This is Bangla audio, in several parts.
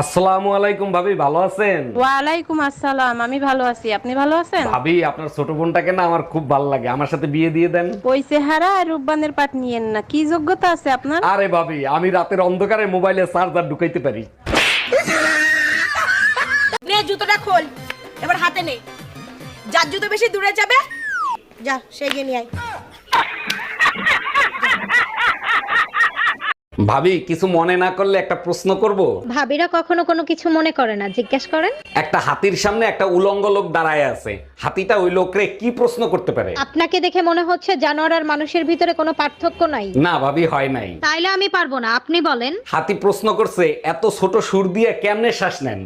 আসসালামু আলাইকুম ভাবি, ভালো আছেন? ওয়ালাইকুম আসসালাম, আমি ভালো আছি। আপনি ভালো আছেন? ভাবি, আপনার ছোট বোনটাকে না আমার খুব ভালো লাগে, আমার সাথে বিয়ে দিয়ে দেন। ওই চেহারা আর রূপবানের পাট নিয়েন না। কি যোগ্যতা আছে আপনার? আরে ভাবি, আমি রাতের অন্ধকারে মোবাইলে চার্জার ঢুকাইতে পারি। নে জুতোটা খোল, এবার হাতে নে। যার জুতো বেশি দূরে যাবে যা সেই গিয়ে নিয়ে আয়। ভাবি, কিছু মনে না করলে একটা প্রশ্ন করব? ভাবিরা কখনো কোনো কিছু মনে করে না, জিজ্ঞেস করেন। একটা হাতির সামনে একটা উলঙ্গ লোক দাঁড়ায় আছে, হাতিটা ওই লোকরে কি প্রশ্ন করতে পারে? আপনাকে দেখে মনে হচ্ছে জানোয়ার আর মানুষের ভিতরে কোনো পার্থক্য নাই। না ভাবি, হয় নাই। তাইলে আমি পারবো না, আপনি বলেন। হাতি প্রশ্ন করছে, এত ছোট সুর দিয়ে কেমনে শ্বাস নেন?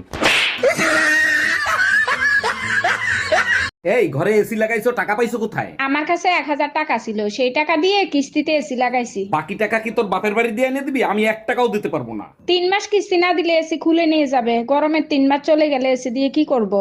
এই ঘরে এসি লাগাইছো, টাকা পাইছো কোথায়? আমার কাছে 1000 টাকা ছিল, সেই টাকা দিয়ে কিস্তিতে এসি লাগাইছি। বাকি টাকা কি তোর বাপের বাড়ি দিয়ে এনে দিবি? আমি 1 টাকাও দিতে পারবো না। 3 মাস কিস্তি না দিলে এসি খুলে নিয়ে যাবে। গরমের 3 মাস চলে গেলে এসি দিয়ে কি করব?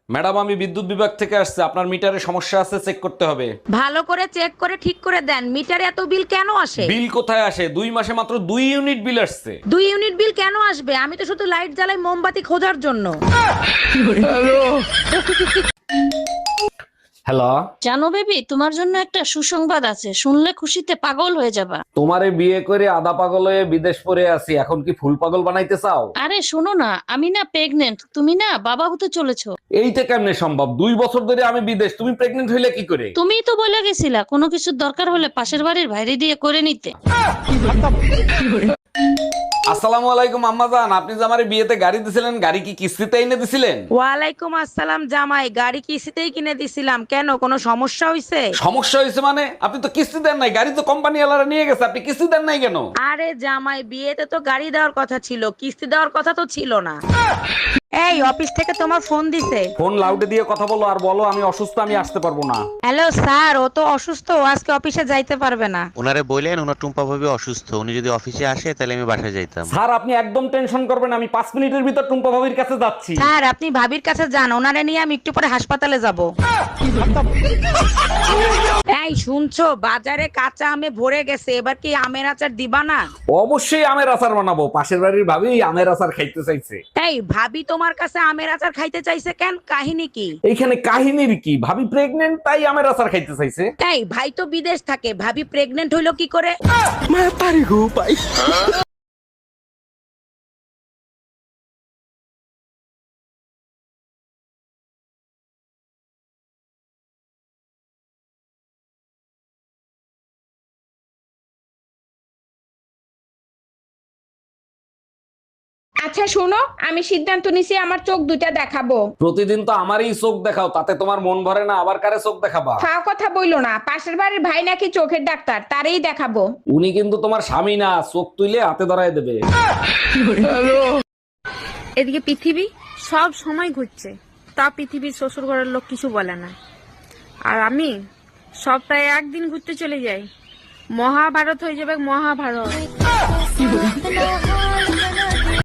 ম্যাডাম, আমি বিদ্যুৎ বিভাগ থেকে আসছে, আপনার মিটারে সমস্যা আছে, চেক করতে হবে। ভালো করে চেক করে ঠিক করে দেন। মিটারে এত বিল কেন আসে? বিল কোথায় আসে? 2 মাসে মাত্র 2 ইউনিট বিল আসছে। 2 ইউনিট বিল কেন আসবে? আমি তো শুধু লাইট জ্বালাই মোমবাতি খোঁজার জন্য। হ্যালো, জানো বেবি, তোমার জন্য একটা সুসংবাদ আছে, শুনলে খুশিতে পাগল হয়ে যাবা। তোমারে বিয়ে করে আধা পাগল হয়ে বিদেশ পড়ে আছি, এখন কি ফুল পাগল বানাইতে চাও? আরে শোনো না, আমি না প্রেগনেন্ট, তুমি না বাবা হতে চলেছো। এইটা কেমনে সম্ভব? 2 বছর ধরে আমি বিদেশ, তুমি প্রেগনেন্ট হইলে কি করে? তুমিই তো বলে গেছিলা কোনো কিছুর দরকার হলে পাশের বাড়ির ভাইরে দিয়ে করে নিতে। আসসালামু আলাইকুম আম্মাজান, আপনি যে আমারে বিয়েতে গাড়ি দিছিলেন, গাড়ি কি কিস্তিতে এনে দিছিলেন? ওয়ালাইকুম আসসালাম জামাই, গাড়ি কিস্তিতেই কিনে দিছিলাম। কেন, কোনো সমস্যা হইছে? সমস্যা হয়েছে মানে? আপনি তো কিস্তি দেন নাই, গাড়ি তো কোম্পানি ওয়ালারা নিয়ে গেছে, আপনি কিস্তি দেন নাই কেন? আরে জামাই, বিয়েতে তো গাড়ি দেওয়ার কথা ছিল, কিস্তি দেওয়ার কথা তো ছিল না। এই অফিস থেকে তোমার ফোন দিছে। ফোন লাউডে দিয়ে কথা বলো আর বলো আমি অসুস্থ, আমি আসতে পারবো না। হ্যালো স্যার, ও তো অসুস্থ, ও আজকে অফিসে যাইতে পারবে না। ওনারে বললেন ওনার টুম্পা ভাবি অসুস্থ, উনি যদি অফিসে আসে তাহলে আমি বাসায় যাইতাম। স্যার, আপনি একদম টেনশন করবেন না, আমি 5 মিনিটের ভিতর টুম্পা ভাবির কাছে যাচ্ছি। স্যার, আপনি ভাবির কাছে যান, ওনারে নিয়ে আমি একটু পরে হাসপাতালে যাব। এই শুনছো, বাজারে কাঁচা আমে ভরে গেছে, এবার কি আমের আচার দিবা না? অবশ্যই আমের আচার বানাবো, পাশের বাড়ির ভাবি আমের আচার খাইতে চাইছে। এই ভাবি তোমার কাছে আমের আচার খাইতে চাইছে কেন? কাহিনী কি? এইখানে কাহিনীর কি? ভাবি প্রেগনেন্ট, তাই আমের আচার খাইতে চাইছে। এই ভাই তো বিদেশ থাকে, ভাবি প্রেগনেন্ট হইলো কি করে? আচ্ছা শোনো, আমি সিদ্ধান্ত নিছি আমার চোখ দুইটা দেখাবো। প্রতিদিন তো আমারই চোখ দেখাও, তাতে তোমার মন ভরে না, আবার কারে চোখ দেখাবা? ফাও কথা বইলো না, পাশের বাড়ির ভাই নাকি চোখের ডাক্তার, তারই দেখাবো। উনি কিন্তু তোমার স্বামী না, চোখ তুইলে হাতে ধরায় দেবে। এদিকে পৃথিবী সব সময় ঘুরছে, তা পৃথিবীর শ্বশুর ঘরের লোক কিছু বলে না। আর আমি সপ্তাহে একদিন ঘুরতে চলে যাই, মহাভারত হয়ে যাবে মহাভারত।